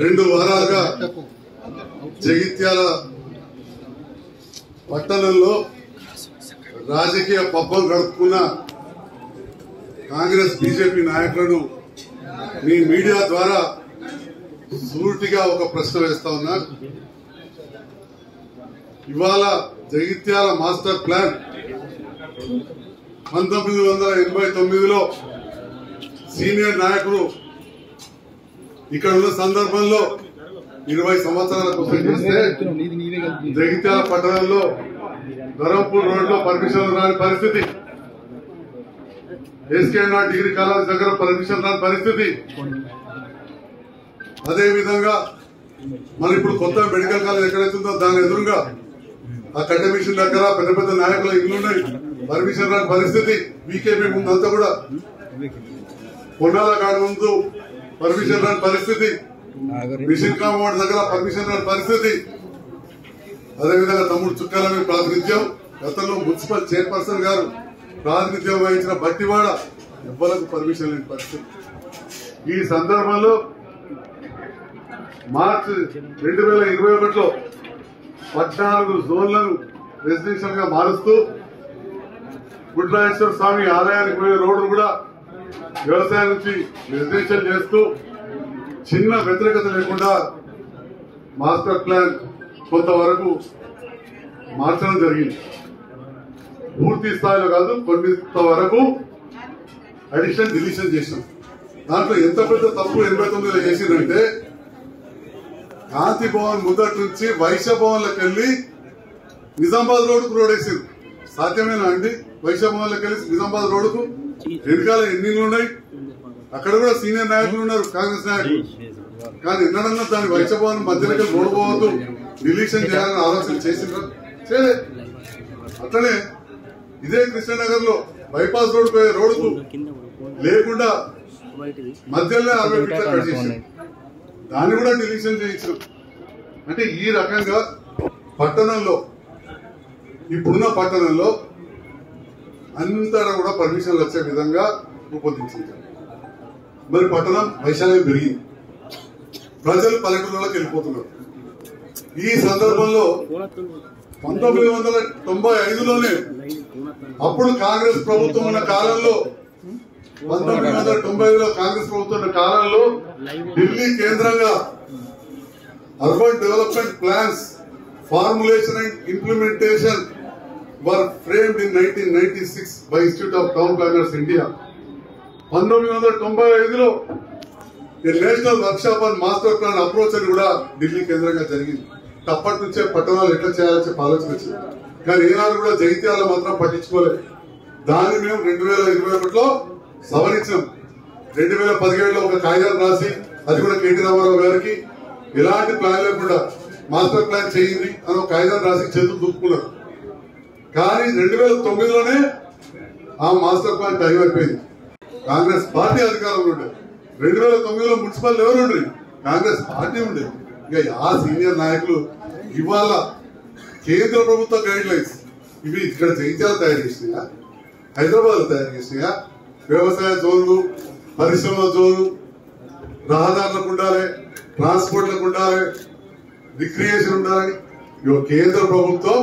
2 వారాలుగా జగిత్యాల పట్టణంలో రాజకీయ పబ్బం గడుపుకున్న కాంగ్రెస్ బీజేపీ నాయకులను మీ మీడియా ద్వారా సూటిగా ఒక ప్రశ్న వేస్తా ఉన్నా. ఇవాళ జగిత్యాల మాస్టర్ ప్లాన్ 1989లో సీనియర్ నాయకులు ఇక్కడ ఉన్న సందర్భంలో 20 సంవత్సరాల కోసం చేస్తే జగిత్యాల పట్టణంలో ధరంపూర్ రోడ్లో పర్మిషన్ రాని పరిస్థితి, ఎస్కేఎన్ఆర్ డిగ్రీ కాలేజ్ దగ్గర పర్మిషన్ రాని పరిస్థితి, అదే విధంగా మరి ఇప్పుడు కొత్త మెడికల్ కాలేజ్ ఎక్కడైతుందో దాని ఎదురుగా ఆ కట్టె మిషన్ దగ్గర పెద్ద పెద్ద నాయకుల ఇల్లున్నాయి, పర్మిషన్ రాని పరిస్థితి. బీకేపీ ముందంతా కూడా పొన్నాల కాడ ముందు పర్మిషన్ రాని పరిస్థితి, మిషన్ కాంపౌండ్ దగ్గర పర్మిషన్ రాని పరిస్థితి. అదేవిధంగా తమ్ముడు చుక్కాల మీద ప్రాతినిధ్యం, గతంలో మున్సిపల్ చైర్పర్సన్ గారు ప్రాతినిధ్యం వహించిన బట్టివాడ ఎవ్వరకు పర్మిషన్ లేని పరిస్థితి. ఈ సందర్భంలో మార్చి 2021లో 14 జోన్లను రెసిడెన్షియల్ గా మారుస్తూ గుడ్రాజేశ్వర స్వామి ఆలయానికి పోయే రోడ్డు కూడా వ్యవసాయం నుంచి రెసిడెన్షియల్ చేస్తూ చిన్న వ్యతిరేకత లేకుండా మాస్టర్ ప్లాన్ కొంతవరకు మార్చడం జరిగింది. పూర్తి స్థాయిలో కాదు, కొంతవరకు అడిషన్ డిలీషన్ చేసాం. దాంట్లో ఎంత పెద్ద తప్పు 89లో చేసిందంటే గాంధీ భవన్ ముందటి నుంచి వైశ్య భవన్లకు వెళ్లి నిజామాబాద్ రోడ్డుకు రోడ్ వేసారు. సాధ్యమేనా అండి? వైశ్య భవన్లకు వెళ్ళి నిజామాబాద్ రోడ్డుకు వెనకాల ఎన్నిళ్ళు ఉన్నాయి, అక్కడ కూడా సీనియర్ నాయకులు ఉన్నారు, కాంగ్రెస్ నాయకులు. కానీ ఎన్నడన్నా దాని వైశ్య భవన్ మధ్యలోకి రోడ్డు పోవద్దు, డిలీషన్ చేయాలని ఆలోచన చేసిండ్రా? చేయలే. అట్లనే ఇదే కృష్ణనగర్ లో బైపాస్ రోడ్డు పోయే రోడ్డుకు లేకుండా మధ్యలో 60 ఫీట్ల కట్ చేశారు, దాన్ని కూడా డిలీషన్ చేయించారు. అంటే ఈ రకంగా పట్టణంలో, ఇప్పుడున్న పట్టణంలో అంతా కూడా పర్మిషన్లు వచ్చే విధంగా రూపొందించారు. మరి పట్టణం వైశాల్యం పెరిగింది, ప్రజలు పల్లెటూళ్ళకి వెళ్ళిపోతున్నారు. ఈ సందర్భంలో 1995లోనే అప్పుడు కాంగ్రెస్ ప్రభుత్వం ఉన్న కాలంలో 1995లో కాంగ్రెస్ ప్రభుత్వం ఉన్న కాలంలో ఢిల్లీ కేంద్రంగా urban development plans formulation and implementation were framed in 1996 by institute of town planners India. 1995లో national workshop and master plan approach అని కూడా ఢిల్లీ కేంద్రంగా జరిగింది. అప్పటి నుంచే పట్టణాలు ఎట్లా చేయాలని చెప్పి ఆలోచన వచ్చింది. కానీ ఏనాడు కూడా జగిత్యాల మాత్రం పట్టించుకోలేదు. దాన్ని మేము 2021లో సవరించాం. 2017లో ఒక కాగితం రాసి అది కూడా కేటీ రామారావు గారికి ఎలాంటి ప్లాన్ లేకుండా మాస్టర్ ప్లాన్ చేయండి అని ఒక కాగితం రాసి చేతులు దుక్కున్నారు. కానీ 2009లోనే ఆ మాస్టర్ ప్లాన్ టైం అయిపోయింది. కాంగ్రెస్ పార్టీ అధికారంలో ఉండేది. 2009లో మున్సిపల్ ఎవరు ఉండేది? కాంగ్రెస్ పార్టీ ఉండేది. ఇక ఆ సీనియర్ నాయకులు ఇవాళ కేంద్ర ప్రభుత్వ గైడ్ లైన్స్ ఇవి ఇక్కడ జగిత్యాల తయారు చేసినాయా, హైదరాబాద్ లో తయారు చేసినాయా? వ్యవసాయ జోన్లు, పరిశ్రమల జోన్లు, రహదారులకు ఉండాలి, ట్రాన్స్పోర్ట్లకు ఉండాలి, రిక్రియేషన్ ఉండాలి. ఇవి కేంద్ర ప్రభుత్వం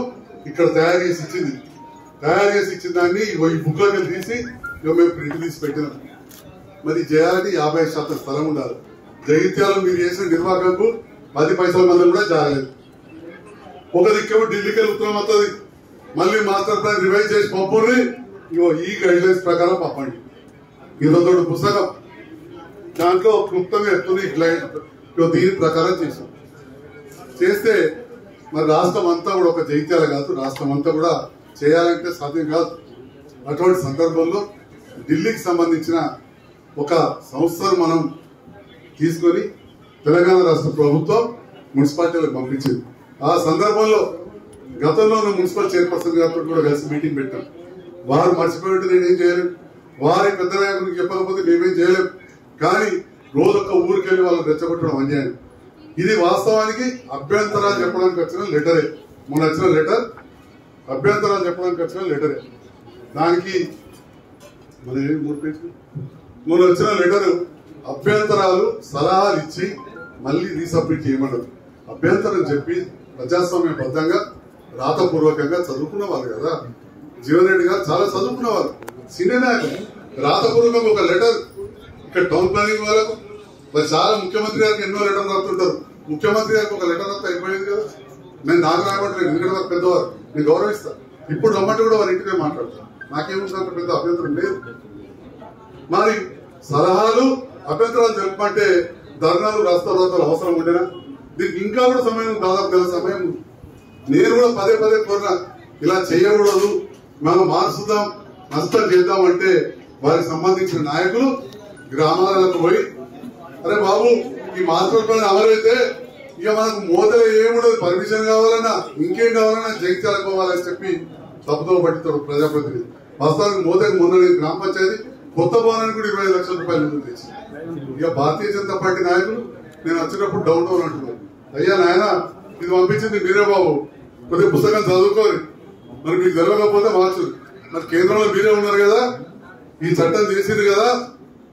ఇక్కడ తయారు చేసి ఇచ్చింది. తయారు చేసి ఇచ్చిన దాన్ని ఈ బుక్లోకి తీసి మేము ప్రింట్ తీసి పెట్టినాం. మరి చేయాలని 50% స్థలం ఉండాలి. జగిత్యాల మీరు చేసిన నిర్వాహకంకు 10 పైసల మంది కూడా జాగలేదు. ఒక దిక్కేమో ఢిల్లీకి వెళ్ళి ఉత్తరం వస్తుంది, మళ్ళీ మాస్టర్ ప్లాన్ రివైజ్ చేసి పంపుని ఇగో ఈ గైడ్ లైన్స్ ప్రకారం పంపండి. ఇదొక పుస్తకం, దాంట్లో క్లుప్తంగా ఎత్తుంది దీని ప్రకారం చేసాం. చేస్తే మరి రాష్ట్రం అంతా కూడా ఒక జగిత్యాల కాదు, రాష్ట్రం అంతా కూడా చేయాలంటే సాధ్యం కాదు. అటువంటి సందర్భంలో ఢిల్లీకి సంబంధించిన ఒక సంస్థను మనం తీసుకొని తెలంగాణ రాష్ట్ర ప్రభుత్వం మున్సిపాలిటీలకు పంపించింది. ఆ సందర్భంలో గతంలో మున్సిపల్ చైర్పర్సన్ గారితో కూడా కలిసి మీటింగ్ పెట్టాం. వారు మర్చిపోయినట్టు నేనేం చేయలేను, వారి పెద్ద నాయకుడికి చెప్పకపోతే మేమేం చేయలేం. కానీ రోజొక్క ఊరికి వెళ్ళి వాళ్ళని రెచ్చగొట్టడం అన్యాయం. ఇది వాస్తవానికి అభ్యంతరాలు చెప్పడానికి వచ్చిన లెటరే. మొన్న వచ్చిన లెటర్ అభ్యంతరాలు చెప్పడానికి వచ్చిన లెటరే. దానికి మన 3 పేజీలు మొన్న వచ్చిన లెటర్ అభ్యంతరాలు సలహాలు ఇచ్చి మళ్ళీ రీసబ్మిట్ చేయమన్నారు. అభ్యంతరం చెప్పి ప్రజాస్వామ్యబద్ధంగా రాతపూర్వకంగా చదువుకున్న వాళ్ళు కదా. జీవన్ రెడ్డి గారు చాలా చదువుకున్నవారు, సీనియర్ నాయకులు. రాతపూర్వకంగా ఒక లెటర్ ఇక్కడ టౌన్ ప్లానింగ్ వాళ్ళకు మరి చాలా ముఖ్యమంత్రి గారికి ఎన్నో లెటర్ రాస్తుంటారు. ముఖ్యమంత్రి గారికి ఒక లెటర్ రాస్తే అయిపోయింది కదా. నేను నాకు రాబట్టలేదు, ఎందుకంటే వారు పెద్దవారు, నేను గౌరవిస్తాను. ఇప్పుడు రమ్మంటే కూడా వారి ఇంటికి మాట్లాడతాను, నాకేముందంత పెద్ద అభ్యంతరం లేదు. మరి సలహాలు అభ్యంతరాలు తెలుపమంటే ధర్నాలు రాస్తారోజులు అవసరం ఉండేనా? దీనికి ఇంకా కూడా సమయం, దాదాపు గల సమయం. నేను కూడా పదే పదే కోరినా ఇలా చేయకూడదు, మనం మార్చుదాం, నష్టం చేద్దాం అంటే వారికి సంబంధించిన నాయకులు గ్రామాలకు పోయి, అరే బాబు ఈ మాస్టర్ ప్లాన్ అమలైతే ఇక మనకు మోదలు ఏముండదు, పర్మిషన్ కావాలన్నా ఇంకేం కావాలన్నా జగిత్యాల పోవాలని చెప్పి తప్పుతో పట్టిస్తాడు ప్రజాప్రతినిధి. వాస్తవానికి మోదకి మొన్న గ్రామ పంచాయతీ కొత్త భవనానికి కూడా 25 లక్షల రూపాయలు నిధులు తెచ్చి, ఇక భారతీయ జనతా పార్టీ నాయకులు నేను వచ్చినప్పుడు డౌన్ డౌన్ అంటున్నారు, అయ్యా నాయన ఇది పంపించింది మీరే బాబు, కొద్దిగా పుస్తకం చదువుకోరు, మరి మీకు జరగకపోతే మార్చు, మరి కేంద్రంలో మీరే ఉన్నారు కదా, ఈ చట్టం చేసింది కదా,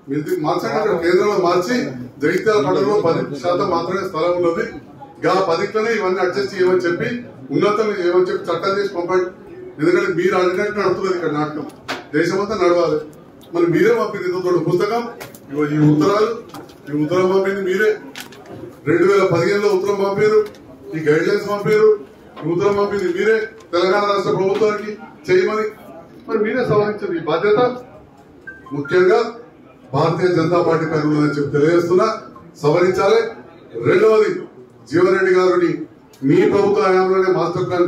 మీరు మార్చండి. కేంద్రంలో మార్చి జగిత్యాల పట్టణంలో 10% మాత్రమే స్థలం ఉన్నది, గా 10లోనే ఇవన్నీ అడ్జస్ట్ చేయమని చెప్పి ఉన్నతంగా చేయమని చెప్పి చట్టం చేసి పంపండి. ఎందుకంటే మీరు అడిగినట్టు నడుతున్నది ఇక్కడ నాటకం, దేశమంతా నడవాలి. మరి మీరే పంపింది ఇంత పుస్తకం, ఈ ఉత్తరాలు, ఈ ఉత్తరం పంపింది మీరే. 2015లో ఉత్తరం పంపారు, ఈ గైడ్ లైన్స్ పంపారు, ఈ ఉత్తరం పంపింది మీరే తెలంగాణ రాష్ట్ర ప్రభుత్వానికి చేయమని. మరి మీరే సవరించారు. ఈ బాధ్యత ముఖ్యంగా భారతీయ జనతా పార్టీ పైన ఉన్నదని చెప్పి తెలియజేస్తున్నా, సవరించాలి. రెండవది, జీవన్ రెడ్డి గారిని మీ ప్రభుత్వ హయాంలోనే మాస్టర్ ప్లాన్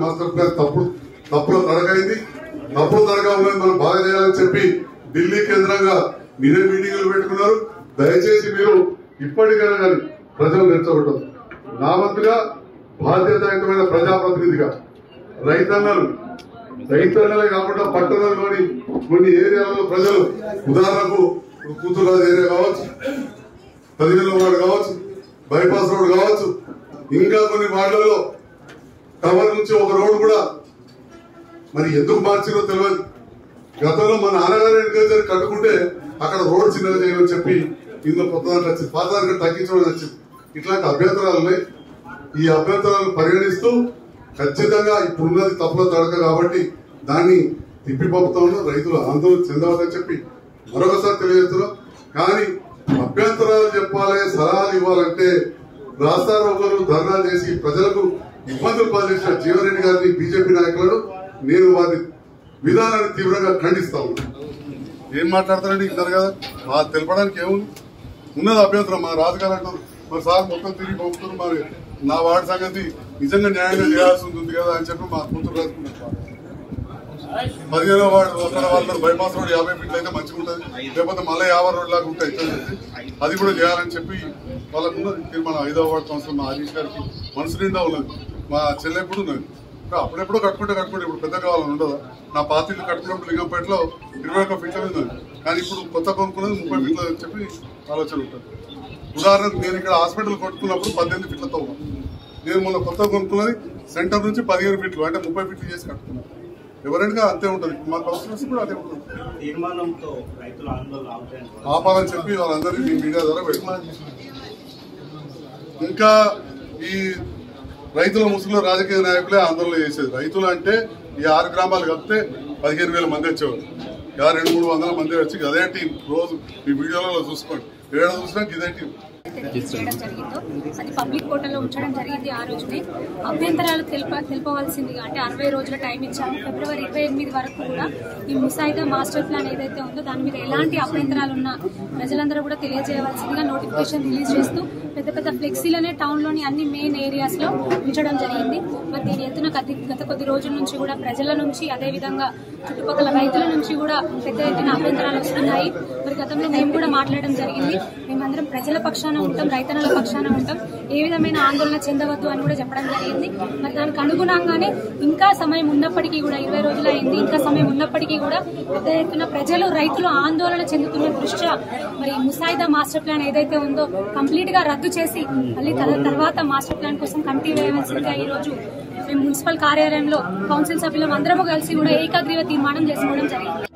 తప్పుల తడకైంది, తప్పుల తడగా ఉన్నది, మనం బాగా చేయాలని చెప్పి ఢిల్లీ కేంద్రంగా మీరే మీటింగులు పెట్టుకున్నారు. దయచేసి మీరు ఇప్పటికైనా కానీ ప్రజలు నేర్చుకోవటం, నా వంతుగా బాధ్యతాయుతమైన ప్రజాప్రతినిధిగా రైతన్నలే కాకుండా పట్టణంలోని కొన్ని ఏరియాలలో ప్రజలు, ఉదాహరణకు కూతురాజు ఏరియా కావచ్చు, 15 వార్డు కావచ్చు, బైపాస్ రోడ్ కావచ్చు, ఇంకా కొన్ని వార్డులలో టవర్ నుంచి ఒక రోడ్డు కూడా మరి ఎందుకు మార్చినో తెలియదు. గతంలో మన నాన్నగారు ఎన్నికలు కట్టుకుంటే అక్కడ రోడ్ చిన్నగా చేయమని చెప్పి ఇందులో కొత్త దాంట్లో వచ్చింది, పాత దాంట్లో తగ్గించమని వచ్చింది. ఇట్లాంటి అభ్యంతరాలు ఉన్నాయి. ఈ అభ్యంతరాలను పరిగణిస్తూ ఖచ్చితంగా ఇప్పుడున్నది తప్పుల తడక కాబట్టి దాన్ని తిప్పి పంపుతా ఉన్నాం. రైతులు ఆందోళన చెందవద్దని చెప్పి మరొకసారి తెలియజేస్తున్నాం. కానీ అభ్యంతరాలు చెప్పాలి, సలహాలు ఇవ్వాలంటే రాస్తారోకోలు ధర్నాలు చేసి ప్రజలకు ఇబ్బందులు పాల్చేసిన జీవన్ రెడ్డి గారిని, బీజేపీ నాయకులను నేను వారి విధానాన్ని తీవ్రంగా ఖండిస్తా ఉన్నాను. ఏం మాట్లాడతారండి, ఇన్నారు కదా, తెలపడానికి ఏముంది, ఉన్నది అభ్యంతరం. మా రాజుగారు అంటారు మరి సార్ మొత్తం తిరిగి పంపుతున్నారు, మరి నా వార్డు సంగతి నిజంగా న్యాయంగా చేయాల్సి ఉంటుంది కదా అని చెప్పి మా కూతురు రాసుకుంటారు. 15వ వార్డు అక్కడ వాళ్ళు బైపాస్ రోడ్ 50 ఫీట్లు అయితే మంచిగా ఉంటుంది, లేకపోతే మళ్ళీ 50 రోడ్ లాగా ఉంటాయి, అది కూడా చేయాలని చెప్పి వాళ్ళకు ఉన్నది తీర్మానం. 5వ వార్డు కౌన్సిలర్ మా హరీష్ గారికి మనసు నిండా ఉన్నది, మా చెల్లె కూడా ఉన్నది. అప్పుడెప్పుడో కట్టుకుంటే ఇప్పుడు పెద్ద కావాలని ఉండదా? నా పాతిళ్ళు కట్టుకున్నప్పుడు లింగంపేటలో 21 ఫీట్ల మీద ఉంది, కానీ ఇప్పుడు కొత్త కొనుక్కున్నది 30 ఫీట్లు అని చెప్పి ఆలోచన ఉంటుంది. ఉదాహరణకు నేను ఇక్కడ హాస్పిటల్ కొట్టుకున్నప్పుడు 18 ఫీట్లతో నేను మొన్న కొత్త కొనుక్కున్నది సెంటర్ నుంచి 15 ఫీట్లు, అంటే 30 ఫీట్లు చేసి కట్టుకున్నాను. ఎవరైనా అంతే ఉంటుంది, మా కౌన్సిలర్స్ కూడా అదే ఉంటుంది. ఆపాలని చెప్పి వాళ్ళందరినీ మీడియా ద్వారా పెట్టుకున్నారు. ఇంకా ఈ రైతుల ముసుగులో రాజకీయ నాయకులే ఆందోళన చేసేది. రైతులు అంటే ఈ 6 గ్రామాలు కలిపితే 15,000 మంది వచ్చేవారు, 200-300 మంది వచ్చి అదే టీం. రోజు ఈ వీడియోలలో చూసుకోండి, ఏడ చూసినా ఇదే టీం చేయడం జరిగిందో అది పబ్లిక్ పోర్టల్లో ఉంచడం జరిగింది. ఆ రోజునే అభ్యంతరాలు తెలుపవలసిందిగా అంటే 60 రోజుల టైం ఇచ్చాము. ఫిబ్రవరి 28 వరకు కూడా ఈ ముసాయిదా మాస్టర్ ప్లాన్ ఏదైతే ఉందో దాని మీద ఎలాంటి అభ్యంతరాలు ఉన్నా ప్రజలందరూ కూడా తెలియజేయవలసిందిగా నోటిఫికేషన్ రిలీజ్ చేస్తూ పెద్ద పెద్ద ఫ్లెక్సీలనే టౌన్ లోని అన్ని మెయిన్ ఏరియాస్ లో ఉంచడం జరిగింది. మరి దీని ఎత్తున గత కొద్ది రోజుల నుంచి కూడా ప్రజల నుంచి, అదే విధంగా చుట్టుపక్కల రైతుల నుంచి కూడా పెద్ద ఎత్తున అభ్యంతరాలు వస్తున్నాయి. మరి గతంలో మేము కూడా మాట్లాడడం జరిగింది, మేమందరం ప్రజల పక్షాన ఉంటాం, రైతన్నల పక్షాన ఉంటాం, ఏ విధమైన ఆందోళన చెందవద్దు అని కూడా చెప్పడం జరిగింది. మరి దానికి అనుగుణంగానే ఇంకా సమయం ఉన్నప్పటికీ కూడా 20 రోజులు అయింది, ఇంకా సమయం ఉన్నప్పటికీ కూడా పెద్ద ఎత్తున ప్రజలు, రైతులు ఆందోళన చెందుతున్న దృష్ట్యా మరి ముసాయిదా మాస్టర్ ప్లాన్ ఏదైతే ఉందో కంప్లీట్ గా రద్దు చేసి మళ్ళీ తర్వాత మాస్టర్ ప్లాన్ కోసం కమిటీ వేయవలసిందిగా ఈ రోజు మేము మున్సిపల్ కార్యాలయంలో కౌన్సిల్ సభ్యులం అందరము కలిసి కూడా ఏకగ్రీవ తీర్మానం చేసుకోవడం జరిగింది.